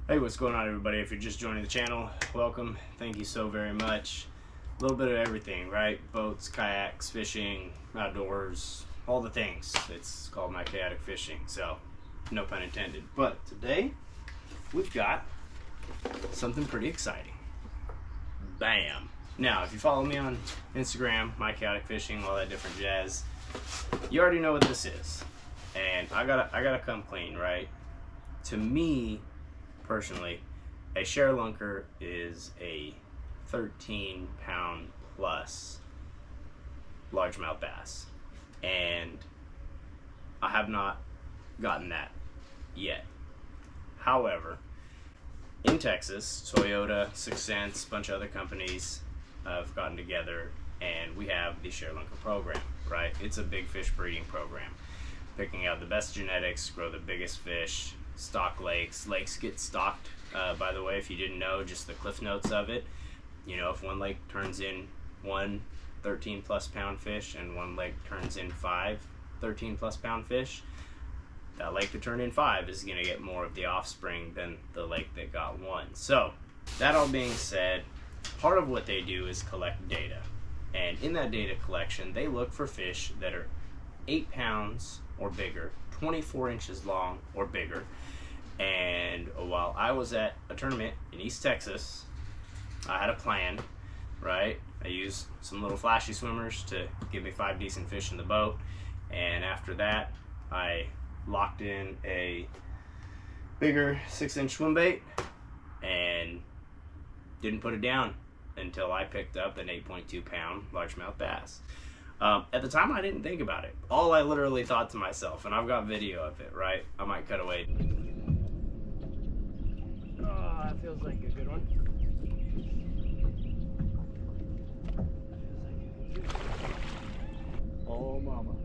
Hey, what's going on, everybody? If you're just joining the channel, welcome. Thank you so very much. A little bit of everything, right? Boats, kayaks, fishing, outdoors, all the things. It's called My Chaotic Fishing, so no pun intended. But today, we've got something pretty exciting. Bam! Now, if you follow me on Instagram, My Chaotic Fishing, all that different jazz, you already know what this is. And I gotta come clean, right? To me, personally, a Sharelunker is a 13-pound plus largemouth bass, and I have not gotten that yet. However, in Texas, Toyota, 6 Cents, a bunch of other companies have gotten together, and we have the Sharelunker program, right? It's a big fish breeding program, picking out the best genetics, grow the biggest fish, stock lakes. Lakes get stocked, by the way, if you didn't know, just the cliff notes of it. You know, if one lake turns in one 13-plus pound fish and one lake turns in 5 13-plus pound fish, that lake that turned in 5 is going to get more of the offspring than the lake that got 1. So, that all being said, part of what they do is collect data. And in that data collection, they look for fish that are 8 pounds or bigger, 24 inches long or bigger. And while I was at a tournament in East Texas, I had a plan, right? I used some little flashy swimmers to give me 5 decent fish in the boat. And after that, I locked in a bigger 6-inch swim bait and didn't put it down until I picked up an 8.2 pound largemouth bass. At the time, I didn't think about it. All I literally thought to myself, and I've got video of it, right? I might cut away. Oh, that feels like a good one. Oh, mama.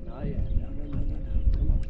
Not yet. No. Come on.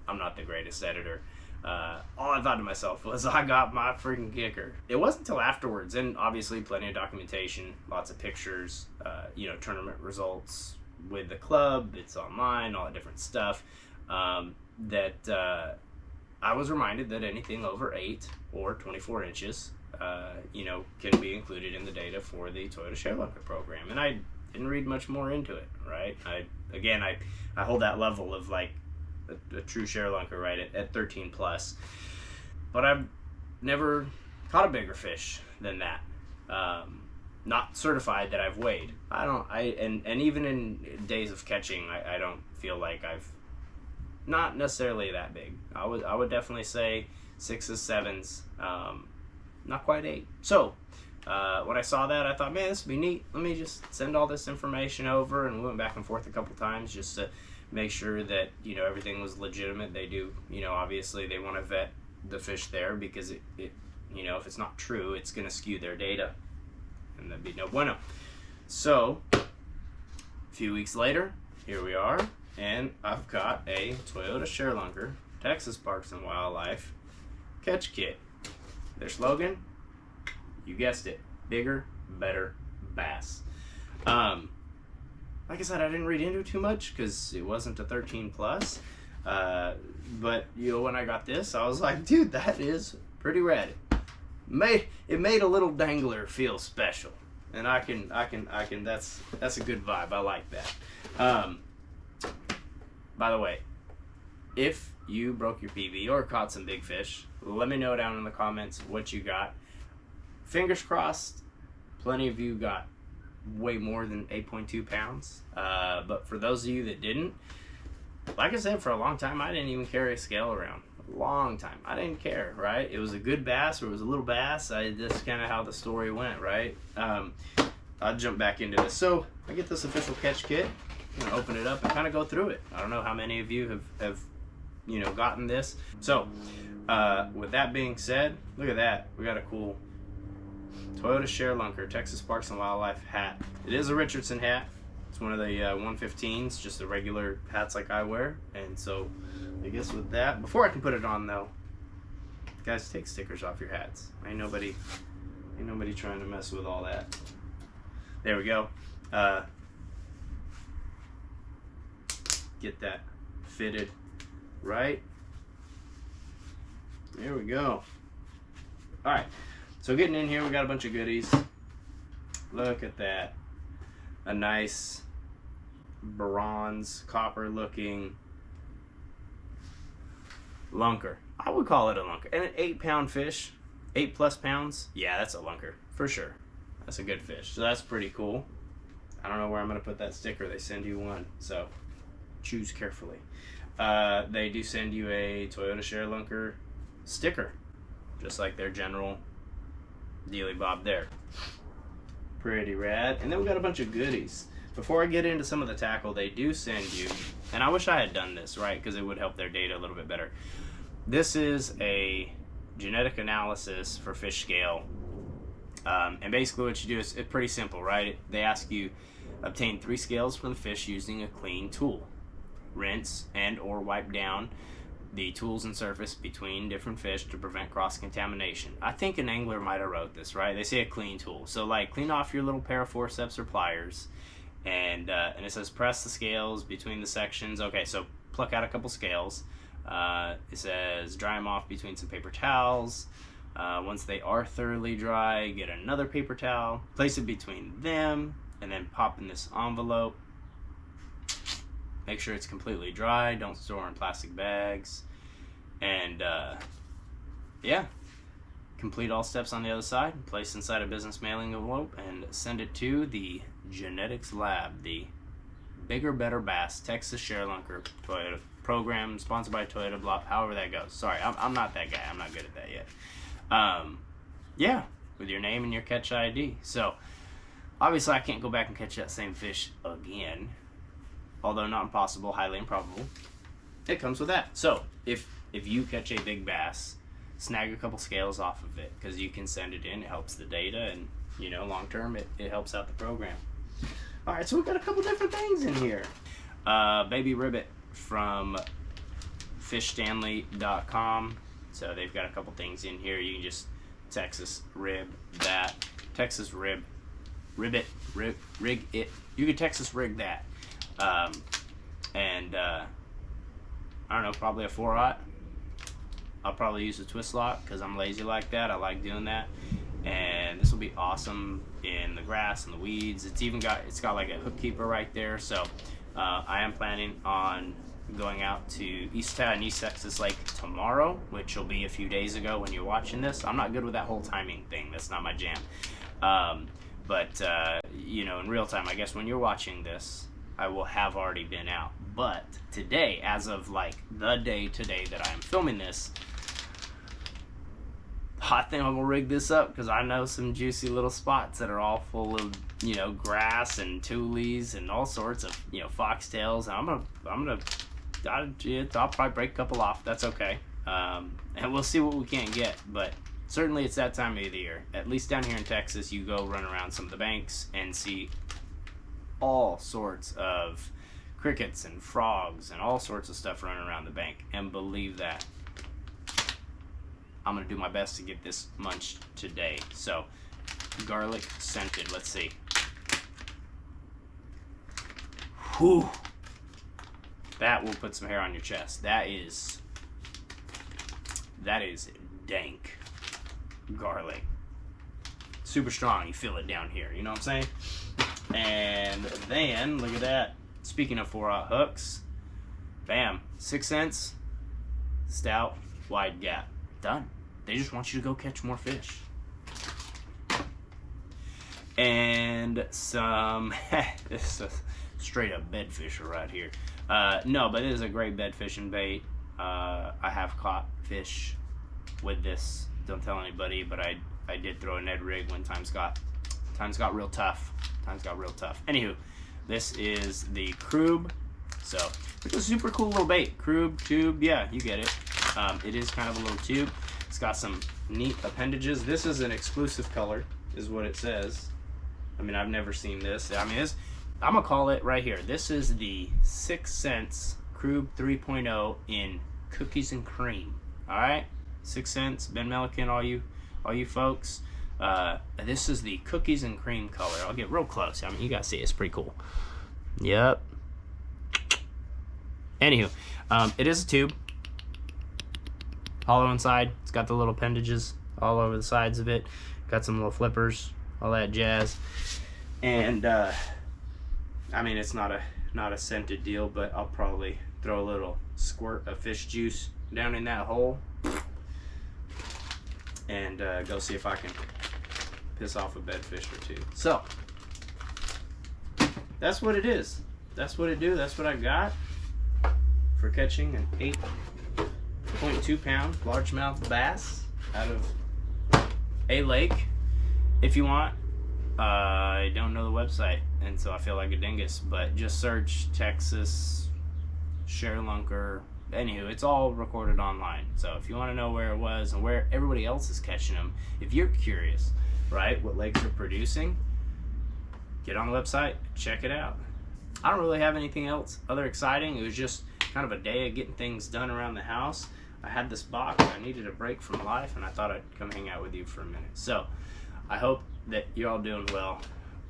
I'm not the greatest editor. All I thought to myself was, I got my freaking kicker. It wasn't until afterwards, and obviously plenty of documentation, lots of pictures, tournament results with the club, it's online, all that different stuff, that I was reminded that anything over 8 or 24 inches, can be included in the data for the Toyota Sharelunker program. And I didn't read much more into it, right? I hold that level of like a true Sharelunker, right, at 13 plus. But I've never caught a bigger fish than that. Not certified that I've weighed. And even in days of catching, I don't feel like I've not necessarily that big. I would definitely say 6s, 7s, not quite 8. So when I saw that, I thought, man, this would be neat. Let me just send all this information over, and we went back and forth a couple times just to make sure that, everything was legitimate. They do, obviously they want to vet the fish there, because it if it's not true, it's going to skew their data, and that'd be no bueno. So a few weeks later, here we are, and I've got a Toyota Sharelunker Texas Parks and Wildlife catch kit. Their slogan, you guessed it, bigger, better bass. Like I said, I didn't read into it too much because it wasn't a 13 plus. But when I got this, I was like, dude, that is pretty rad. It made a little dangler feel special, and I can. That's a good vibe. I like that. By the way, if you broke your PB or caught some big fish, let me know down in the comments what you got. Fingers crossed, plenty of you got way more than 8.2 pounds. But for those of you that didn't, like I said, for a long time, I didn't even carry a scale around. A long time. I didn't care, right? It was a good bass or it was a little bass. That's kind of how the story went, right? I'll jump back into this. So I get this official catch kit. I'm gonna open it up and kind of go through it. I don't know how many of you have gotten this. So with that being said, look at that. We got a cool Toyota Sharelunker Texas Parks and Wildlife hat. It is a Richardson hat. It's one of the 115s, just the regular hats like I wear. And so I guess with that, before I can put it on though, guys, take stickers off your hats. Ain't nobody trying to mess with all that. There we go. Get that fitted right. There we go. All right, so getting in here, we got a bunch of goodies. Look at that. A nice bronze, copper looking lunker. I would call it a lunker. And an 8-pound fish, 8+ pounds. Yeah, that's a lunker for sure. That's a good fish. So that's pretty cool. I don't know where I'm going to put that sticker. They send you one, so choose carefully. They do send you a Toyota Sharelunker sticker, just like their general dealy bob there. Pretty rad. And then we got a bunch of goodies. Before I get into some of the tackle, they do send you, and I wish I had done this, right, because it would help their data a little bit better. This is a genetic analysis for fish scale. And basically what you do is it's pretty simple, right? They ask you obtain 3 scales from the fish using a clean tool. Rinse and or wipe down the tools and surface between different fish to prevent cross-contamination. I think an angler might have wrote this, right? They say a clean tool. So like clean off your little pair of forceps or pliers, and it says press the scales between the sections. Okay, so pluck out a couple scales. It says dry them off between some paper towels. Once they are thoroughly dry, get another paper towel, place it between them, and then pop in this envelope. Make sure it's completely dry. Don't store in plastic bags. And yeah, complete all steps on the other side. Place inside a business mailing envelope and send it to the Genetics Lab, the Bigger Better Bass Texas Sharelunker Toyota program, sponsored by Toyota, blah, however that goes. Sorry, I'm not that guy. I'm not good at that yet. Yeah, with your name and your catch ID. So obviously I can't go back and catch that same fish again, although not impossible, highly improbable. It comes with that. So if you catch a big bass, snag a couple scales off of it, because you can send it in. It helps the data, and you know, long term it helps out the program. All right, so we've got a couple different things in here. Baby ribbit from fishstanley.com. So they've got a couple things in here. You can just Texas rig it. You can Texas rig that. I don't know, probably a 4/0. I'll probably use a twist lock because I'm lazy like that. I like doing that. And this will be awesome in the grass and the weeds. It's got like a hook keeper right there. So I am planning on going out to East Texas Lake tomorrow, which will be a few days ago when you're watching this. I'm not good with that whole timing thing. That's not my jam. But you know, in real time, I guess when you're watching this, I will have already been out. But today, as of like the day today that I am filming this, I think I'm gonna rig this up because I know some juicy little spots that are all full of, you know, grass and tules and all sorts of, you know, foxtails. I'll probably break a couple off. That's okay. And we'll see what we can get. But certainly it's that time of the year. At least down here in Texas, you go run around some of the banks and see all sorts of crickets and frogs and all sorts of stuff running around the bank. And believe that, I'm gonna do my best to get this munched today. So, garlic scented. Let's see. Whew. That will put some hair on your chest. That is dank garlic. Super strong. You feel it down here. You know what I'm saying? And then look at that. Speaking of 4/0 hooks, bam, 6 cents, stout, wide gap. Done. They just want you to go catch more fish. And some, this is a straight up bed fisher right here. No, but it is a great bed fishing bait. I have caught fish with this. Don't tell anybody, but I did throw a Ned rig when times got real tough. Anywho, this is the Crube. So, it's a super cool little bait. Crube, tube, yeah, you get it. It is kind of a little tube. It's got some neat appendages. This is an exclusive color, is what it says. I mean, I've never seen this. I mean, I'm gonna call it right here. This is the 6 cents Crube 3.0 in cookies and cream. All right, 6 cents. Ben Milliken, all you folks. This is the cookies and cream color. I'll get real close. I mean, you guys see it. It's pretty cool. Yep. Anywho, it is a tube. Hollow inside. It's got the little appendages all over the sides of it. Got some little flippers, all that jazz. And I mean, it's not a scented deal, but I'll probably throw a little squirt of fish juice down in that hole and go see if I can piss off a bedfish or two. So that's what it is. That's what it do. That's what I got for catching an 8.2 pound largemouth bass out of a lake. If you want, I don't know the website, and so I feel like a dingus, but just search Texas Sharelunker. Anywho, it's all recorded online. So if you want to know where it was and where everybody else is catching them, if you're curious, right, what lakes are producing, get on the website, check it out. I don't really have anything else other exciting. It was just kind of a day of getting things done around the house. I had this box, I needed a break from life, and I thought I'd come hang out with you for a minute. So I hope that you're all doing well.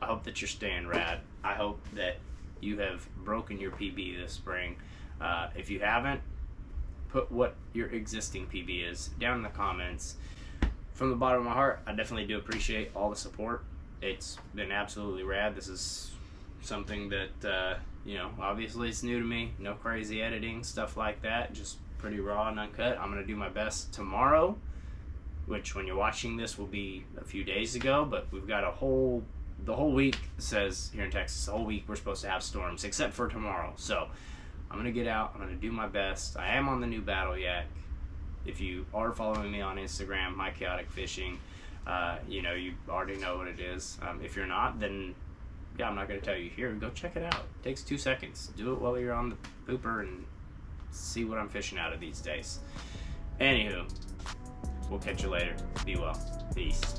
I hope that you're staying rad. I hope that you have broken your PB this spring. If you haven't, put what your existing PB is down in the comments. From the bottom of my heart, I definitely do appreciate all the support. It's been absolutely rad. This is something that, you know, obviously it's new to me. No crazy editing, stuff like that. Just pretty raw and uncut. I'm going to do my best tomorrow, which when you're watching this will be a few days ago, but we've got the whole week says here in Texas, the whole week we're supposed to have storms, except for tomorrow. So I'm going to get out. I'm going to do my best. I am on the new Battle Yak. If you are following me on Instagram, My Chaotic Fishing, you know, you already know what it is. If you're not, then yeah, I'm not going to tell you here. Go check it out. It takes 2 seconds. Do it while you're on the pooper and see what I'm fishing out of these days. Anywho, we'll catch you later. Be well. Peace.